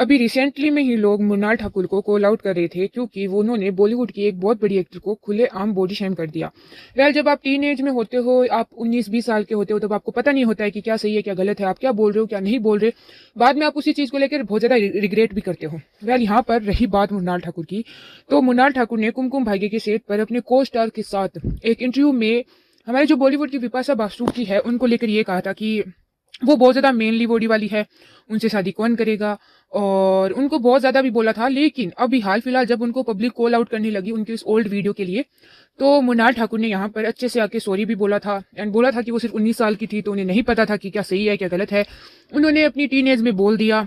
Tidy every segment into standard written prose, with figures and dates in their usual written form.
अभी रिसेंटली में ही लोग मृणाल ठाकुर को कॉल आउट कर रहे थे क्योंकि वो उन्होंने बॉलीवुड की एक बहुत बड़ी एक्टर को खुलेआम बॉडी शेम कर दिया। वेल, जब आप टीन एज में होते हो, आप 19-20 साल के होते हो, तब आपको पता नहीं होता है कि क्या सही है क्या गलत है, आप क्या बोल रहे हो क्या नहीं बोल रहे। बाद में आप उसी चीज को लेकर बहुत ज्यादा रिग्रेट भी करते हो। वेल, यहाँ पर रही बात मृणाल ठाकुर की, तो मृणाल ठाकुर ने कुमकुम भाग्य के सेट पर अपने को स्टार के साथ एक इंटरव्यू में हमारे जो बॉलीवुड की बिपाशा बासु की है उनको लेकर ये कहा था कि वो बहुत ज्यादा मेनली बॉडी वाली है, उनसे शादी कौन करेगा, और उनको बहुत ज्यादा भी बोला था। लेकिन अभी हाल फिलहाल जब उनको पब्लिक कॉल आउट करने लगी उनके इस ओल्ड वीडियो के लिए, तो मृणाल ठाकुर ने यहाँ पर अच्छे से आके सॉरी भी बोला था एंड बोला था कि वो सिर्फ 19 साल की थी तो उन्हें नहीं पता था कि क्या सही है क्या गलत है। उन्होंने अपनी टीन एज में बोल दिया।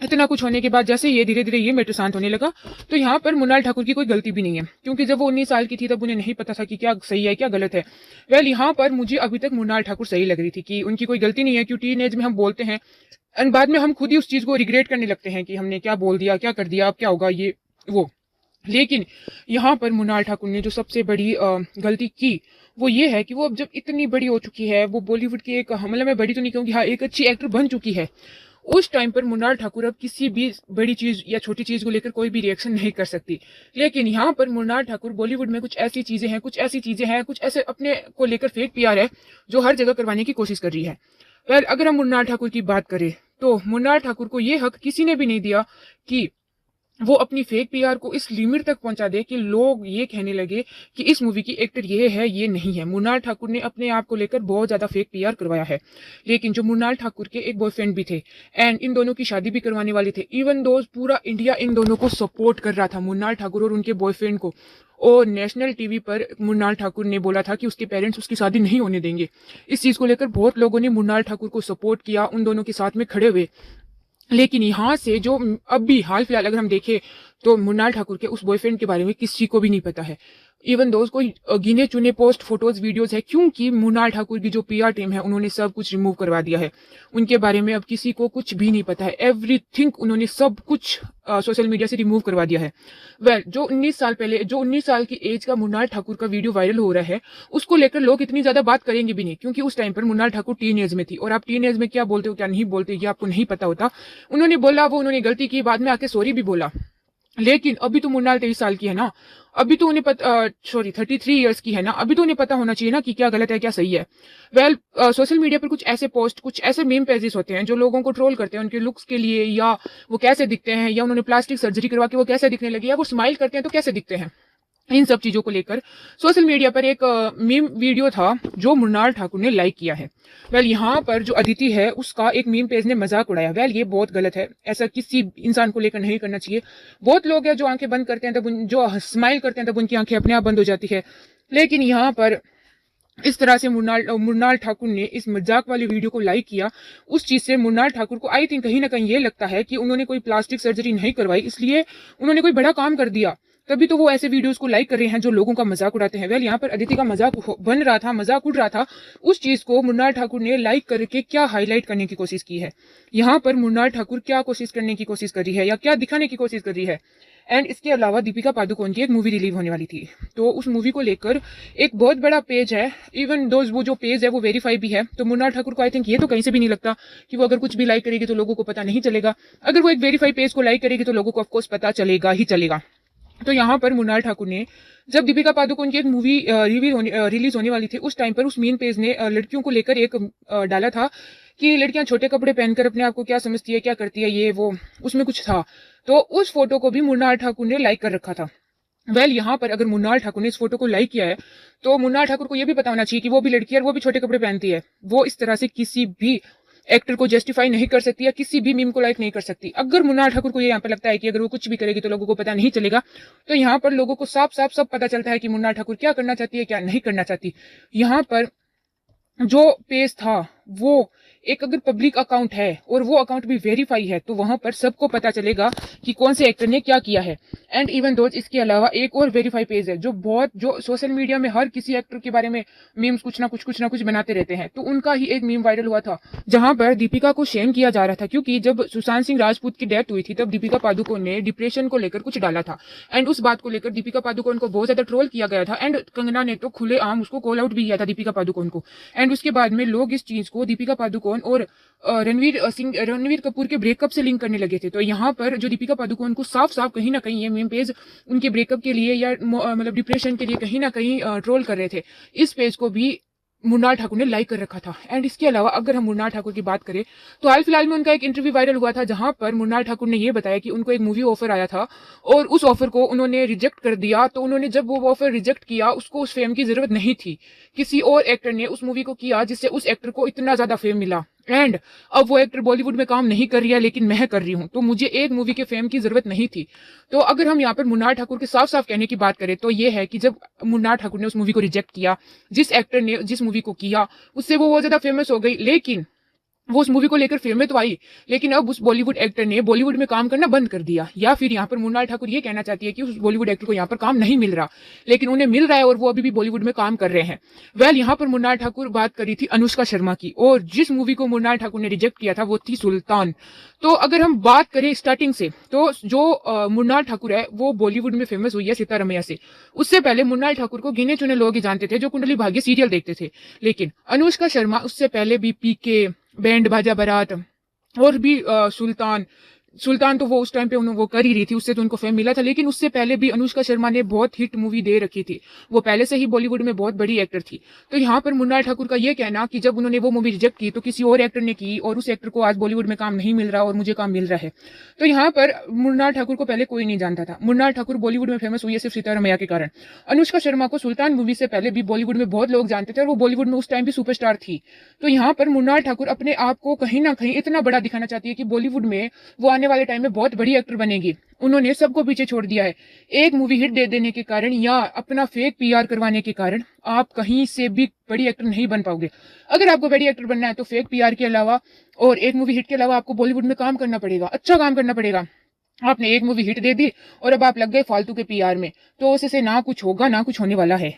इतना कुछ होने के बाद जैसे ये धीरे धीरे ये मैटर शांत होने लगा, तो यहाँ पर मृणाल ठाकुर की कोई गलती भी नहीं है, क्योंकि जब वो 19 साल की थी तब उन्हें नहीं पता था कि क्या सही है क्या गलत है। वेल, यहाँ पर मुझे अभी तक मृणाल ठाकुर सही लग रही थी कि उनकी कोई गलती नहीं है, क्योंकि टीन एज में हम बोलते हैं एंड बाद में हम खुद ही उस चीज को रिग्रेट करने लगते हैं कि हमने क्या बोल दिया क्या कर दिया अब क्या होगा ये वो। लेकिन यहाँ पर मृणाल ठाकुर ने जो सबसे बड़ी गलती की वो ये है कि वो अब जब इतनी बड़ी हो चुकी है, वो बॉलीवुड की एक, मतलब मैं बड़ी तो नहीं कहूँगी, हाँ एक अच्छी एक्टर बन चुकी है, उस टाइम पर मृणाल ठाकुर अब किसी भी बड़ी चीज या छोटी चीज को लेकर कोई भी रिएक्शन नहीं कर सकती। लेकिन यहाँ पर मृणाल ठाकुर बॉलीवुड में कुछ ऐसी चीजें हैं, कुछ ऐसे अपने को लेकर फेक पीआर है जो हर जगह करवाने की कोशिश कर रही है। वेल, अगर हम मृणाल ठाकुर की बात करें तो मृणाल ठाकुर को ये हक किसी ने भी नहीं दिया कि वो अपनी फेक पीआर को इस लिमिट तक पहुंचा दे कि लोग ये कहने लगे कि इस मूवी की एक्टर ये है ये नहीं है। मृणाल ठाकुर ने अपने आप को लेकर बहुत ज्यादा फेक पीआर करवाया है। लेकिन जो मृणाल ठाकुर के एक बॉयफ्रेंड भी थे एंड इन दोनों की शादी भी करवाने वाले थे, इवन दो पूरा इंडिया इन दोनों को सपोर्ट कर रहा था, मृणाल ठाकुर और उनके बॉयफ्रेंड को। और नेशनल टीवी पर मृणाल ठाकुर ने बोला था कि उसके पेरेंट्स उसकी शादी नहीं होने देंगे। इस चीज को लेकर बहुत लोगों ने मृणाल ठाकुर को सपोर्ट किया, उन दोनों के साथ में खड़े हुए। लेकिन यहाँ से जो अभी हाल फिलहाल अगर हम देखें तो मृणाल ठाकुर के उस बॉयफ्रेंड के बारे में किसी को भी नहीं पता है। इवन दोस्त कोई गिने चुने पोस्ट फोटोज वीडियोज है, क्योंकि मृणाल ठाकुर की जो पीआर टीम है उन्होंने सब कुछ रिमूव करवा दिया है। उनके बारे में अब किसी को कुछ भी नहीं पता है। एवरीथिंग उन्होंने सब कुछ सोशल मीडिया से रिमूव करवा दिया है। वेल, जो 19 साल की एज का मृणाल ठाकुर का वीडियो वायरल हो रहा है उसको लेकर लोग इतनी ज्यादा बात करेंगे भी नहीं, क्योंकि उस टाइम पर मृणाल ठाकुर टीन एज में थी और आप टीन एज में क्या बोलते हो क्या नहीं बोलते ये आपको नहीं पता होता। उन्होंने बोला, वो उन्होंने गलती की, बाद में आके सॉरी भी बोला। लेकिन अभी तो मृणाल 23 साल की है ना, अभी तो उन्हें पता, 33 ईयर्स की है ना, अभी तो उन्हें पता होना चाहिए ना कि क्या गलत है क्या सही है। वेल, सोशल मीडिया पर कुछ ऐसे पोस्ट, कुछ ऐसे मीम पेजेस होते हैं जो लोगों को ट्रोल करते हैं उनके लुक्स के लिए, या वो कैसे दिखते हैं, या उन्होंने प्लास्टिक सर्जरी करवा के वो कैसे दिखने लगे, या वो स्माइल करते हैं तो कैसे दिखते हैं। इन सब चीजों को लेकर सोशल मीडिया पर एक मीम वीडियो था जो मृणाल ठाकुर ने लाइक किया है। वेल, यहाँ पर जो अदिति है उसका एक मीम पेज ने मजाक उड़ाया। वेल, ये बहुत गलत है, ऐसा किसी इंसान को लेकर नहीं करना चाहिए। बहुत लोग हैं जो आंखें बंद करते हैं तब जो स्माइल करते हैं तब उनकी आंखें अपने आप बंद हो जाती है। लेकिन यहाँ पर इस तरह से मृणाल ठाकुर ने इस मजाक वाली वीडियो को लाइक किया। उस चीज से मृणाल ठाकुर को आई थिंक कहीं ना कहीं ये लगता है कि उन्होंने कोई प्लास्टिक सर्जरी नहीं करवाई, इसलिए उन्होंने कोई बड़ा काम कर दिया, तभी तो वो ऐसे वीडियोस को लाइक कर रहे हैं जो लोगों का मजाक उड़ाते हैं। वेल, यहाँ पर अदिति का मजाक बन रहा था, मजाक उड़ रहा था, उस चीज को मृणाल ठाकुर ने लाइक करके क्या हाईलाइट करने की कोशिश की है। यहाँ पर मृणाल ठाकुर क्या कोशिश करने की कोशिश कर रही है या क्या दिखाने की कोशिश कर रही है। एंड इसके अलावा दीपिका पादुकोण की एक मूवी रिलीज होने वाली थी, तो उस मूवी को लेकर एक बहुत बड़ा पेज है, इवन दो वो जो पेज है वो वेरीफाई भी है। तो मृणाल ठाकुर को आई थिंक ये तो कहीं से भी नहीं लगता कि वो अगर कुछ भी लाइक करेगी तो लोगों को पता नहीं चलेगा। अगर वो एक वेरीफाई पेज को लाइक करेगी तो लोगों को ऑफकोर्स पता चलेगा ही चलेगा। तो यहाँ पर मृणाल ठाकुर ने जब दीपिका पादुकोण की एक मूवी रिलीज होने वाली थी उस टाइम पर उस मीन पेज ने लड़कियों को लेकर एक डाला था कि लड़कियां छोटे कपड़े पहनकर अपने आप को क्या समझती है क्या करती है ये वो, उसमें कुछ था। तो उस फोटो को भी मृणाल ठाकुर ने लाइक कर रखा था। वेल, यहाँ पर अगर मृणाल ठाकुर ने इस फोटो को लाइक किया है तो मृणाल ठाकुर को यह भी पता होना चाहिए कि वो भी लड़की है और वो भी छोटे कपड़े पहनती है। वो इस तरह से किसी भी एक्टर को जस्टिफाई नहीं कर सकती या किसी भी मीम को लाइक नहीं कर सकती। अगर मृणाल ठाकुर को ये यहाँ पर लगता है कि अगर वो कुछ भी करेगी तो लोगों को पता नहीं चलेगा, तो यहाँ पर लोगों को साफ साफ सब पता चलता है कि मृणाल ठाकुर क्या करना चाहती है क्या नहीं करना चाहती। यहाँ पर जो पेज था वो एक अगर पब्लिक अकाउंट है और वो अकाउंट भी वेरीफाई है तो वहां पर सबको पता चलेगा कि कौन से एक्टर ने क्या किया है। एंड इवन दो इसके अलावा एक और वेरीफाई पेज है जो सोशल मीडिया में हर किसी एक्टर के बारे में मीम्स कुछ ना कुछ बनाते रहते हैं। तो उनका ही एक मीम वायरल हुआ था जहां पर दीपिका को शेम किया जा रहा था, क्योंकि जब सुशांत सिंह राजपूत की डेथ हुई थी तब दीपिका पादुकोण ने डिप्रेशन को लेकर कुछ डाला था एंड उस बात को लेकर दीपिका पादुकोण को बहुत ज्यादा ट्रोल किया गया था। एंड कंगना ने तो खुलेआम उसको कॉल आउट भी किया था दीपिका पादुकोण को। एंड उसके बाद में लोग इस चीज को को दीपिका पादुकोण और रणवीर कपूर के ब्रेकअप से लिंक करने लगे थे। तो यहाँ पर जो दीपिका पादुकोण को साफ साफ कहीं ना कहीं ये मीम पेज उनके ब्रेकअप के लिए या मतलब डिप्रेशन के लिए कहीं ना कहीं ट्रोल कर रहे थे, इस पेज को भी मुन्नाल ठाकुर ने लाइक कर रखा था। एंड इसके अलावा अगर हम मुन्नाल ठाकुर की बात करें तो हाल फिलहाल में उनका एक इंटरव्यू वायरल हुआ था, जहां पर मुन्नाल ठाकुर ने यह बताया कि उनको एक मूवी ऑफर आया था और उस ऑफर को उन्होंने रिजेक्ट कर दिया। तो उन्होंने जब वो ऑफर रिजेक्ट किया, उसको उस फेम की जरूरत नहीं थी, किसी और एक्टर ने उस मूवी को किया जिससे उस एक्टर को इतना ज्यादा फेम मिला। एंड अब वो एक्टर बॉलीवुड में काम नहीं कर रही है, लेकिन मैं कर रही हूँ, तो मुझे एक मूवी के फेम की जरूरत नहीं थी। तो अगर हम यहाँ पर मुन्नाल ठाकुर के साफ साफ कहने की बात करें तो ये है कि जब मुन्नाल ठाकुर ने उस मूवी को रिजेक्ट किया, जिस एक्टर ने जिस मूवी को किया उससे वो बहुत ज्यादा फेमस हो गई, लेकिन वो उस मूवी को लेकर फिल्में तो आई, लेकिन अब उस बॉलीवुड एक्टर ने बॉलीवुड में काम करना बंद कर दिया। या फिर यहाँ पर मुन्नाल ठाकुर ये कहना चाहती है कि उस बॉलीवुड एक्टर को यहाँ पर काम नहीं मिल रहा, लेकिन उन्हें मिल रहा है और वो अभी भी बॉलीवुड में काम कर रहे हैं। वेल, यहाँ पर मुन्नाल ठाकुर बात करी थी अनुष्का शर्मा की, और जिस मूवी को मुन्नाल ठाकुर ने रिजेक्ट किया था वो थी सुल्तान। तो अगर हम बात करें स्टार्टिंग से, तो जो मुन्नाल ठाकुर है वो बॉलीवुड में फेमस हुई है सितारमैया से। उससे पहले मुन्नाल ठाकुर को गिने चुने लोग ही जानते थे जो कुंडली भाग्य सीरियल देखते थे, लेकिन अनुष्का शर्मा उससे पहले भी पीके, बैंड बाजा बारात और भी सुल्तान तो वो उस टाइम पे वो कर ही रही थी, उससे तो उनको फेम मिला था। लेकिन उससे पहले भी अनुष्का शर्मा ने बहुत हिट मूवी दे रखी थी, वो पहले से ही बॉलीवुड में बहुत बड़ी एक्टर थी। तो यहाँ पर मुन्नाल ठाकुर का ये कहना कि जब उन्होंने वो मूवी रिजेक्ट की तो किसी और एक्टर ने की और उस एक्टर को आज बॉलीवुड में काम नहीं मिल रहा और मुझे काम मिल रहा है। तो यहाँ पर मुन्नाल ठाकुर को पहले कोई नहीं जानता था। मुन्नाल ठाकुर बॉलीवुड में फेमस हुई है सिर्फ सितारमैया के कारण। अनुष्का शर्मा को सुल्तान मूवी से पहले भी बॉलीवुड में बहुत लोग जानते थे और वो बॉलीवुड में उस टाइम भी सुपरस्टार थी। तो यहाँ पर मुन्नाल ठाकुर अपने आप को कहीं ना कहीं इतना बड़ा दिखाना चाहती है कि बॉलीवुड में वो आने वाले टाइम में बहुत बड़ी एक्टर बनेगी। उन्होंने सबको पीछे छोड़ दिया है। एक मूवी हिट दे देने के कारण या अपना फेक पीआर करवाने के कारण आप कहीं से भी बड़ी एक्टर नहीं बन पाओगे। अगर आपको बड़ी एक्टर बनना है तो फेक पीआर के अलावा और एक मूवी हिट के अलावा आपको बॉलीवुड में काम करना पड़ेगा, अच्छा काम करना पड़ेगा। आपने एक मूवी हिट दे दी और अब आप लग गए फालतू के पीआर में, तो उससे ना कुछ होगा ना कुछ होने वाला है।